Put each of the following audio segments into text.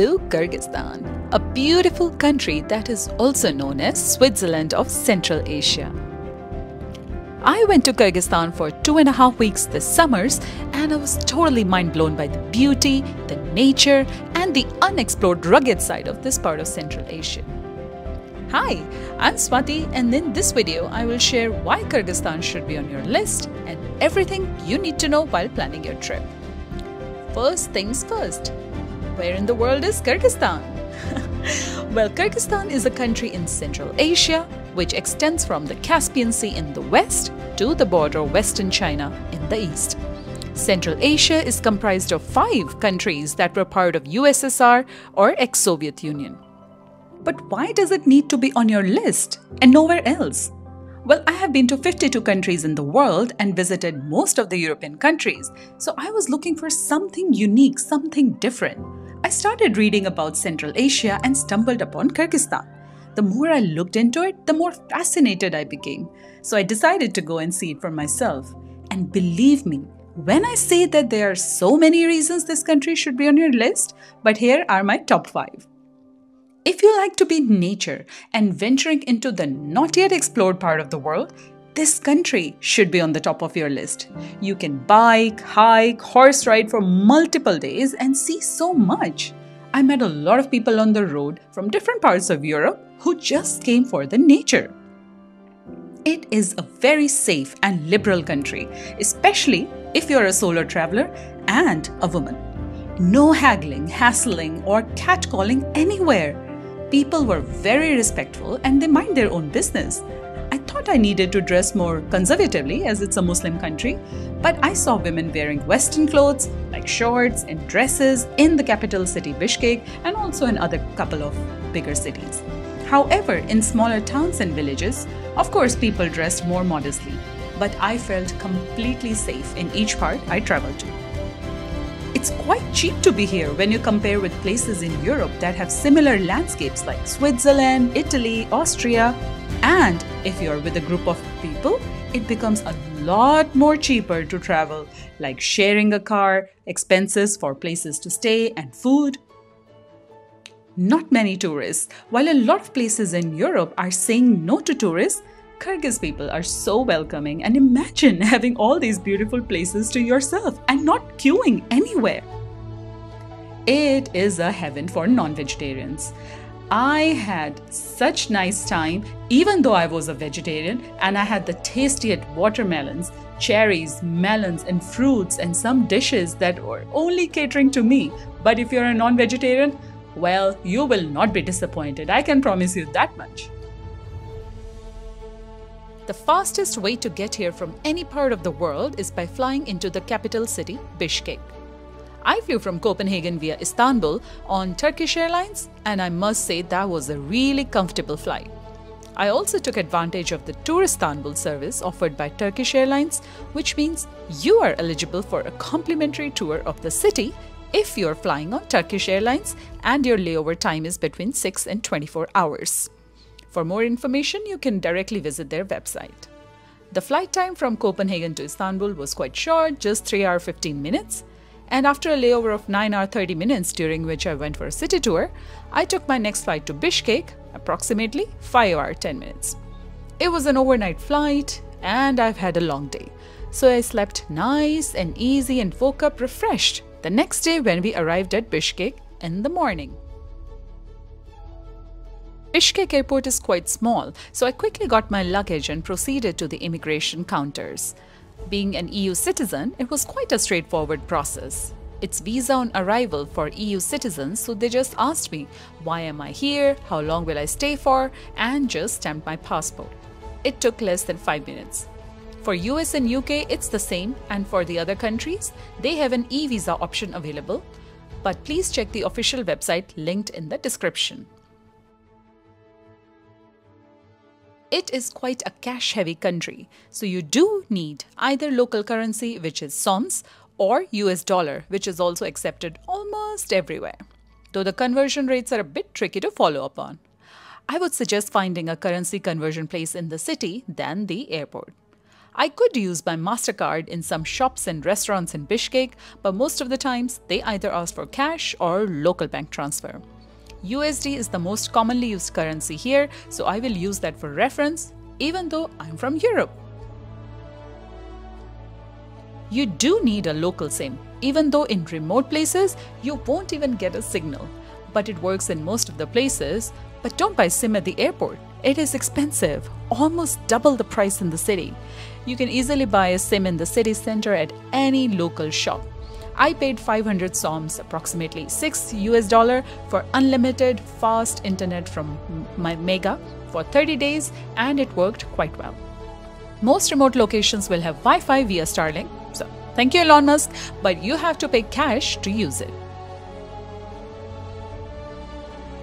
to Kyrgyzstan, a beautiful country that is also known as Switzerland of Central Asia. I went to Kyrgyzstan for 2.5 weeks this summers and I was totally mind blown by the beauty, the nature and the unexplored rugged side of this part of Central Asia. Hi, I'm Swati and in this video I will share why Kyrgyzstan should be on your list and everything you need to know while planning your trip. First things first, where in the world is Kyrgyzstan? Well, Kyrgyzstan is a country in Central Asia which extends from the Caspian Sea in the west to the border of Western China in the east. Central Asia is comprised of 5 countries that were part of USSR or ex-Soviet Union. But why does it need to be on your list and nowhere else? Well, I have been to 52 countries in the world and visited most of the European countries, so I was looking for something unique, something different. I started reading about Central Asia and stumbled upon Kyrgyzstan. The more I looked into it, the more fascinated I became. So I decided to go and see it for myself. And believe me, when I say that there are so many reasons this country should be on your list, but here are my top 5. If you like to be in nature and venturing into the not yet explored part of the world, this country should be on the top of your list. You can bike, hike, horse ride for multiple days and see so much. I met a lot of people on the road from different parts of Europe who just came for the nature. It is a very safe and liberal country, especially if you're a solo traveler and a woman. No haggling, hassling, or catcalling anywhere. People were very respectful and they mind their own business. I thought I needed to dress more conservatively as it's a Muslim country, but I saw women wearing Western clothes like shorts and dresses in the capital city Bishkek and also in other couple of bigger cities. However, in smaller towns and villages, of course people dressed more modestly, but I felt completely safe in each part I traveled to. It's quite cheap to be here when you compare with places in Europe that have similar landscapes like Switzerland, Italy, Austria. And if you're with a group of people, it becomes a lot more cheaper to travel, like sharing a car, expenses for places to stay and food. Not many tourists. While a lot of places in Europe are saying no to tourists, Kyrgyz people are so welcoming, and imagine having all these beautiful places to yourself and not queuing anywhere. It is a heaven for non-vegetarians. I had such nice time even though I was a vegetarian, and I had the tastiest watermelons, cherries, melons and fruits and some dishes that were only catering to me. But if you're a non-vegetarian, well, you will not be disappointed. I can promise you that much. The fastest way to get here from any part of the world is by flying into the capital city, Bishkek. I flew from Copenhagen via Istanbul on Turkish Airlines, and I must say that was a really comfortable flight. I also took advantage of the Tour Istanbul service offered by Turkish Airlines, which means you are eligible for a complimentary tour of the city if you're flying on Turkish Airlines and your layover time is between 6 and 24 hours. For more information, you can directly visit their website. The flight time from Copenhagen to Istanbul was quite short, just 3 hours 15 minutes. And after a layover of 9 hours 30 minutes, during which I went for a city tour, I took my next flight to Bishkek, approximately 5 hours 10 minutes. It was an overnight flight and I've had a long day. So I slept nice and easy and woke up refreshed the next day when we arrived at Bishkek in the morning. Bishkek airport is quite small, so I quickly got my luggage and proceeded to the immigration counters. Being an EU citizen, it was quite a straightforward process. It's visa on arrival for EU citizens, so they just asked me, why am I here, how long will I stay for, and just stamped my passport. It took less than 5 minutes. For US and UK, it's the same, and for the other countries, they have an e-visa option available. But please check the official website linked in the description. It is quite a cash-heavy country, so you do need either local currency, which is soms, or US dollar, which is also accepted almost everywhere, though the conversion rates are a bit tricky to follow up on. I would suggest finding a currency conversion place in the city than the airport. I could use my MasterCard in some shops and restaurants in Bishkek, but most of the times they either ask for cash or local bank transfer. USD is the most commonly used currency here, so I will use that for reference, even though I'm from Europe. You do need a local SIM, even though in remote places you won't even get a signal. But it works in most of the places. But don't buy SIM at the airport. It is expensive, almost double the price in the city. You can easily buy a SIM in the city center at any local shop. I paid 500 soms, approximately $6 for unlimited fast internet from my Mega for 30 days, and it worked quite well. Most remote locations will have Wi-Fi via Starlink, so thank you Elon Musk, but you have to pay cash to use it.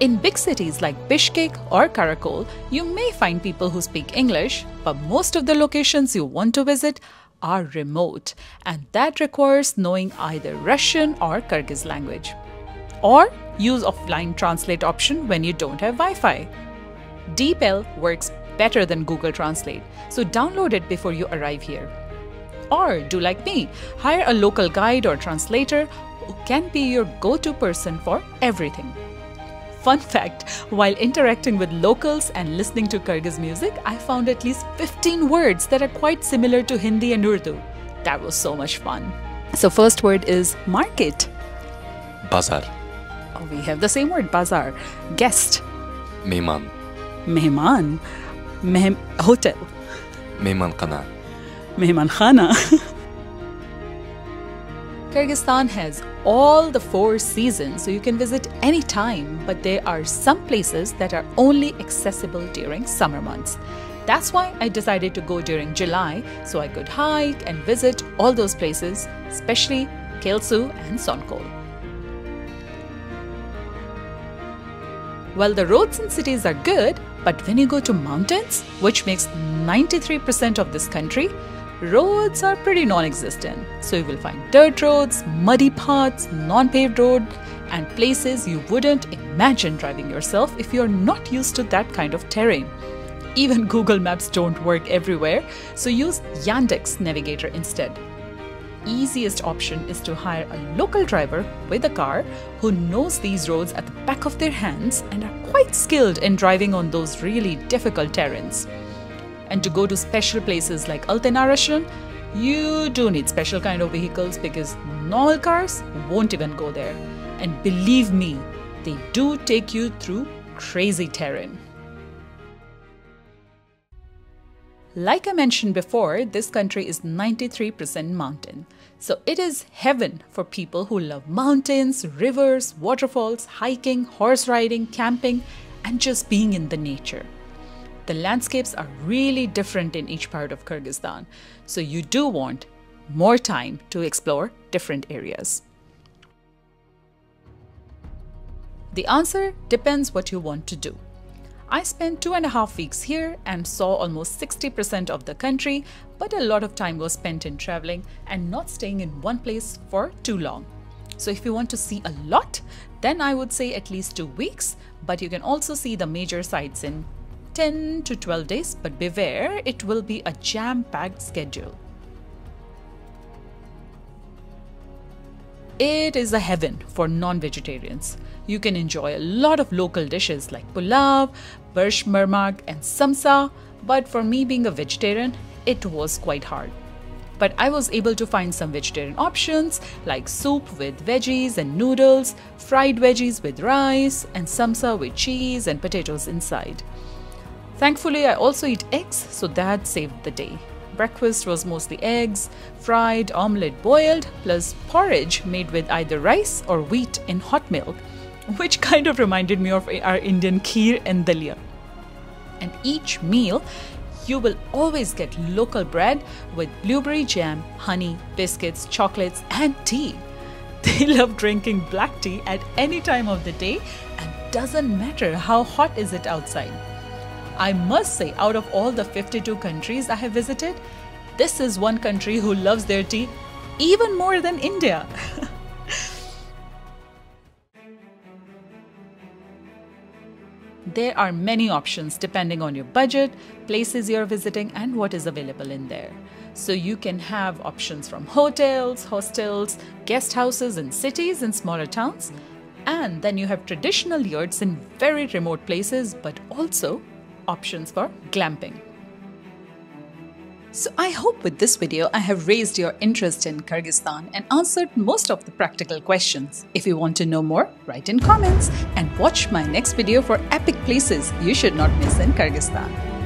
In big cities like Bishkek or Karakol, you may find people who speak English, but most of the locations you want to visit are remote, and that requires knowing either Russian or Kyrgyz language. Or use offline translate option when you don't have Wi-Fi. DeepL works better than Google Translate, so download it before you arrive here. Or do like me, hire a local guide or translator who can be your go-to person for everything. Fun fact, while interacting with locals and listening to Kyrgyz music, I found at least 15 words that are quite similar to Hindi and Urdu. That was so much fun. So first word is market. Bazar. Oh, we have the same word, bazar. Guest. Mehman. Mehman. Hotel. Mehman khana. Mehman khana. Kyrgyzstan has all the 4 seasons, so you can visit any time, but there are some places that are only accessible during summer months. That's why I decided to go during July, so I could hike and visit all those places, especially Kelsu and Sonkol. Well, the roads in cities are good, but when you go to mountains, which makes 93% of this country, roads are pretty non-existent. So you will find dirt roads, muddy paths, non-paved road, and places you wouldn't imagine driving yourself if you're not used to that kind of terrain. Even Google Maps don't work everywhere, so use Yandex Navigator instead. Easiest option is to hire a local driver with a car who knows these roads at the back of their hands and are quite skilled in driving on those really difficult terrains. And to go to special places like Altenarashan, you do need special kind of vehicles because normal cars won't even go there. And believe me, they do take you through crazy terrain. Like I mentioned before, this country is 93% mountain. So it is heaven for people who love mountains, rivers, waterfalls, hiking, horse riding, camping, and just being in the nature. The landscapes are really different in each part of Kyrgyzstan, so you do want more time to explore different areas. The answer depends what you want to do. I spent 2.5 weeks here and saw almost 60% of the country, but a lot of time was spent in traveling and not staying in one place for too long. So if you want to see a lot, then I would say at least 2 weeks, but you can also see the major sites in 10 to 12 days, but beware, it will be a jam-packed schedule. It is a heaven for non-vegetarians. You can enjoy a lot of local dishes like pulav, barsh marmak and samsa, but for me being a vegetarian, it was quite hard. But I was able to find some vegetarian options like soup with veggies and noodles, fried veggies with rice, and samsa with cheese and potatoes inside. Thankfully, I also eat eggs, so that saved the day. Breakfast was mostly eggs, fried, omelette, boiled, plus porridge made with either rice or wheat in hot milk, which kind of reminded me of our Indian kheer and dalia. And each meal, you will always get local bread with blueberry jam, honey, biscuits, chocolates, and tea. They love drinking black tea at any time of the day, and doesn't matter how hot is it outside. I must say, out of all the 52 countries I have visited, this is one country who loves their tea even more than India. there are many options depending on your budget, places you're visiting, and what is available in there. So you can have options from hotels, hostels, guest houses in cities and smaller towns. And then you have traditional yurts in very remote places, but also options for glamping. So I hope with this video I have raised your interest in Kyrgyzstan and answered most of the practical questions. If you want to know more, write in comments and watch my next video for epic places you should not miss in Kyrgyzstan.